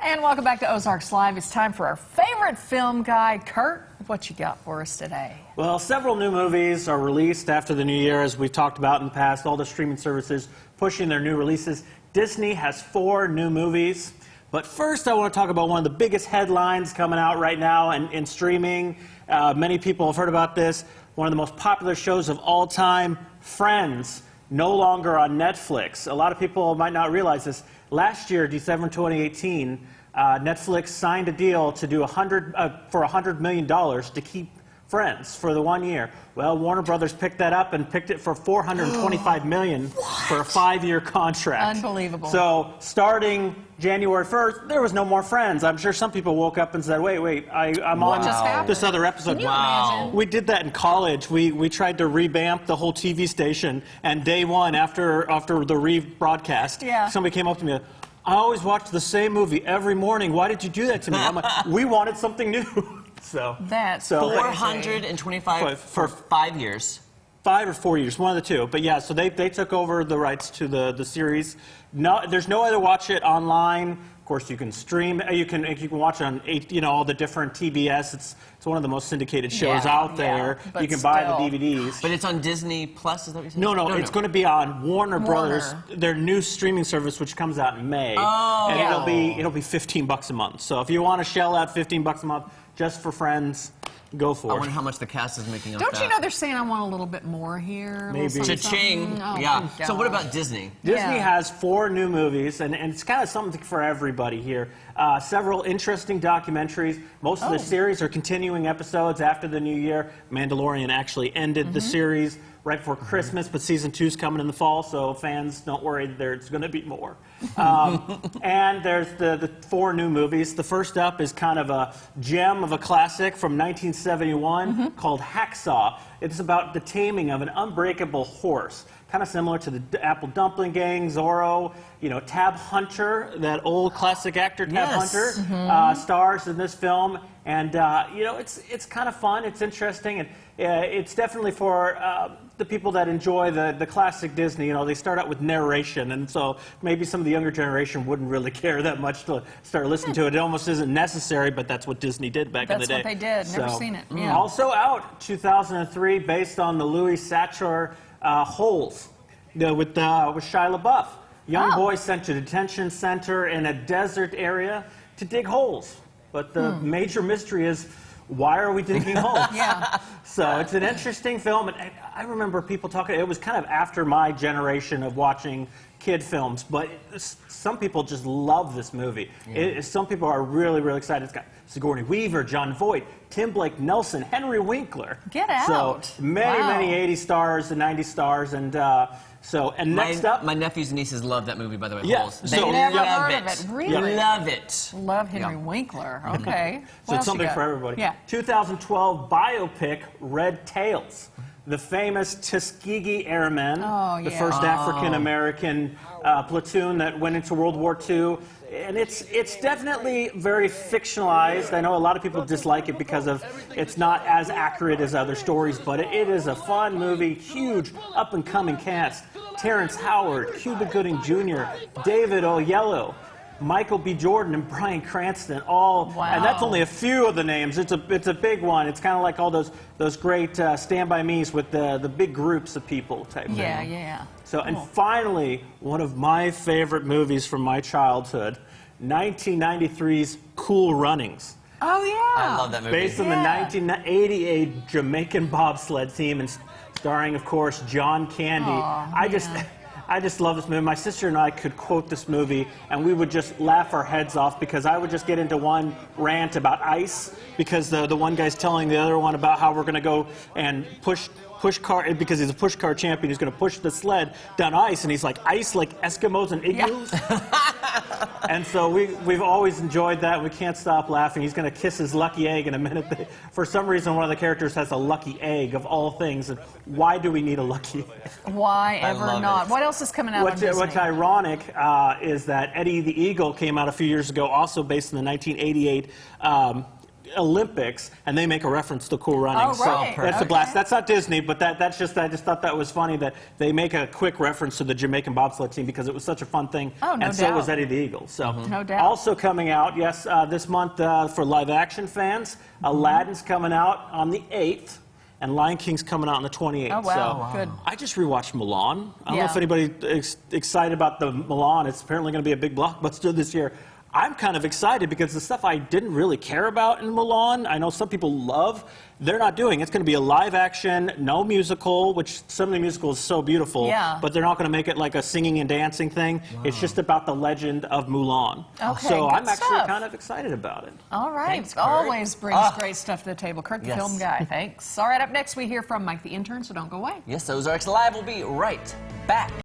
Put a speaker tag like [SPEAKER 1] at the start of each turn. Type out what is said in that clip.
[SPEAKER 1] And welcome back to Ozarks Live. It's time for our favorite film guide. Kurt, what you got for us today?
[SPEAKER 2] Well, several new movies are released after the new year, as we've talked about in the past. All the streaming services pushing their new releases. Disney has 4 new movies. But first, I want to talk about one of the biggest headlines coming out right now in streaming. Many people have heard about this. One of the most popular shows of all time, Friends, no longer on Netflix. A lot of people might not realize this. Last year, December 2018, Netflix signed a deal to do for $100 million to keep Friends for the 1 year. Well, Warner Brothers picked that up and picked it for $425 million for a 5-year contract.
[SPEAKER 1] Unbelievable.
[SPEAKER 2] So starting January 1st, there was no more Friends. I'm sure some people woke up and said, wait, I'm on this other episode.
[SPEAKER 1] Can you imagine?
[SPEAKER 2] We did that in college. We tried to revamp the whole TV station, and day one after the rebroadcast, somebody came up to me, I always watch the same movie every morning. Why did you do that to me? I'm like, we wanted something new.
[SPEAKER 1] That's
[SPEAKER 3] $425 for 5 years.
[SPEAKER 2] 5 or 4 years, one of the two. But yeah, so they took over the rights to the series. No, there's no way to watch it online. Of course, you can stream. You can watch it on all the different TBS. It's one of the most syndicated shows out there.
[SPEAKER 1] But
[SPEAKER 2] you can buy the DVDs.
[SPEAKER 3] But it's on Disney Plus. Is that what you said?
[SPEAKER 2] No, it's going to be on Warner Brothers, their new streaming service, which comes out in May. And it'll be $15 a month. So if you want to shell out $15 a month just for Friends, go for it.
[SPEAKER 3] I wonder how much the cast is making off that.
[SPEAKER 1] Don't you know they're saying I want a little bit more here?
[SPEAKER 2] Maybe.
[SPEAKER 3] Cha-ching.
[SPEAKER 1] Oh,
[SPEAKER 3] yeah. So what about Disney?
[SPEAKER 2] Disney has 4 new movies, and it's kind of something for everybody here. Several interesting documentaries. Most of the series are continuing episodes after the new year. Mandalorian actually ended the series right before Christmas, but season 2 is coming in the fall, so fans, don't worry, there's going to be more. And there's the 4 new movies. The first up is kind of a gem of a classic from 1971 called Hacksaw. It's about the taming of an unbreakable horse, kind of similar to the Apple Dumpling Gang, Zorro. Tab Hunter, that old classic actor Tab Hunter, stars in this film. And, it's kind of fun, it's interesting, and it's definitely for the people that enjoy the classic Disney. They start out with narration, and so maybe some of the younger generation wouldn't really care that much to start listening to it. It almost isn't necessary, but that's what Disney did back in the day.
[SPEAKER 1] That's what they did. Never seen it. Yeah.
[SPEAKER 2] Also out, 2003, based on the Louis Satchar Holes, with Shia LaBeouf. Young boy sent to a detention center in a desert area to dig holes. But the major mystery is, why are we digging holes? So it's an interesting film. And I remember people talking, it was kind of after my generation of watching kid films, but some people just love this movie. Some people are really, really excited. It's got Sigourney Weaver, Jon Voight, Tim Blake Nelson, Henry Winkler.
[SPEAKER 1] Get out.
[SPEAKER 2] So many 80 stars and 90 stars. And next up,
[SPEAKER 3] my nephews and nieces love that movie, by the way.
[SPEAKER 2] Yes.
[SPEAKER 3] They
[SPEAKER 1] never
[SPEAKER 3] love
[SPEAKER 1] heard
[SPEAKER 3] it.
[SPEAKER 1] of it. Really?
[SPEAKER 3] Love it.
[SPEAKER 1] Love Henry Winkler. Okay.
[SPEAKER 2] So it's something for everybody. 2012 biopic, Red Tails. The famous Tuskegee Airmen, the first African-American platoon that went into World War II. And it's definitely very fictionalized. I know a lot of people dislike it because it's not as accurate as other stories, but it is a fun movie, huge up-and-coming cast. Terrence Howard, Cuba Gooding Jr., David Oyelowo, Michael B. Jordan, and Bryan Cranston, and that's only a few of the names. It's a big one. It's kind of like all those great Stand By Me's with the big groups of people type thing.
[SPEAKER 1] Yeah.
[SPEAKER 2] So, and finally, one of my favorite movies from my childhood, 1993's Cool Runnings.
[SPEAKER 1] Oh, yeah.
[SPEAKER 3] I love that movie.
[SPEAKER 2] Based on the 1988 Jamaican bobsled team and starring, of course, John Candy. I just love this movie. My sister and I could quote this movie, and we would just laugh our heads off because I would just get into one rant about ice because the one guy's telling the other one about how we're going to go and push car, because he's a push car champion, he's going to push the sled down ice, and he's like, ice like Eskimos and igloos? And so we've always enjoyed that. We can't stop laughing. He's going to kiss his lucky egg in a minute. For some reason, one of the characters has a lucky egg, of all things. And why do we need a lucky egg?
[SPEAKER 1] Why ever not? What else is coming out on Disney?
[SPEAKER 2] What's ironic is that Eddie the Eagle came out a few years ago, also based in the 1988 Olympics, and they make a reference to Cool Running.
[SPEAKER 1] Oh, right.
[SPEAKER 2] So that's
[SPEAKER 1] Okay.
[SPEAKER 2] a blast. That's not Disney, but I just thought that was funny that they make a quick reference to the Jamaican bobsled team because it was such a fun thing.
[SPEAKER 1] Oh, no
[SPEAKER 2] and so was
[SPEAKER 1] doubt.
[SPEAKER 2] Eddie the Eagle. So
[SPEAKER 1] No doubt.
[SPEAKER 2] also coming out, yes, this month for live action fans, Aladdin's coming out on the 8th. And Lion King's coming out on the 28th.
[SPEAKER 1] Oh, wow.
[SPEAKER 2] So
[SPEAKER 1] Good.
[SPEAKER 2] I just rewatched Mulan. I don't know
[SPEAKER 1] Yeah.
[SPEAKER 2] if anybody is excited about the Mulan. It's apparently going to be a big blockbuster this year. I'm kind of excited because the stuff I didn't really care about in Mulan, I know some people love, they're not doing. It's going to be a live action, no musical, which some of the musicals is so beautiful,
[SPEAKER 1] Yeah.
[SPEAKER 2] but they're not going to make it like a singing and dancing thing. It's just about the legend of Mulan.
[SPEAKER 1] Okay,
[SPEAKER 2] so
[SPEAKER 1] good
[SPEAKER 2] I'm actually
[SPEAKER 1] stuff.
[SPEAKER 2] kind of excited about it.
[SPEAKER 1] All right.
[SPEAKER 3] Thanks, Kurt.
[SPEAKER 1] Always brings
[SPEAKER 3] Ah.
[SPEAKER 1] great stuff to the table. Kurt, the
[SPEAKER 3] Yes.
[SPEAKER 1] film guy. Thanks. All right, up next we hear from Mike the intern, so don't go away.
[SPEAKER 3] Yes, Ozarks Live will be right back.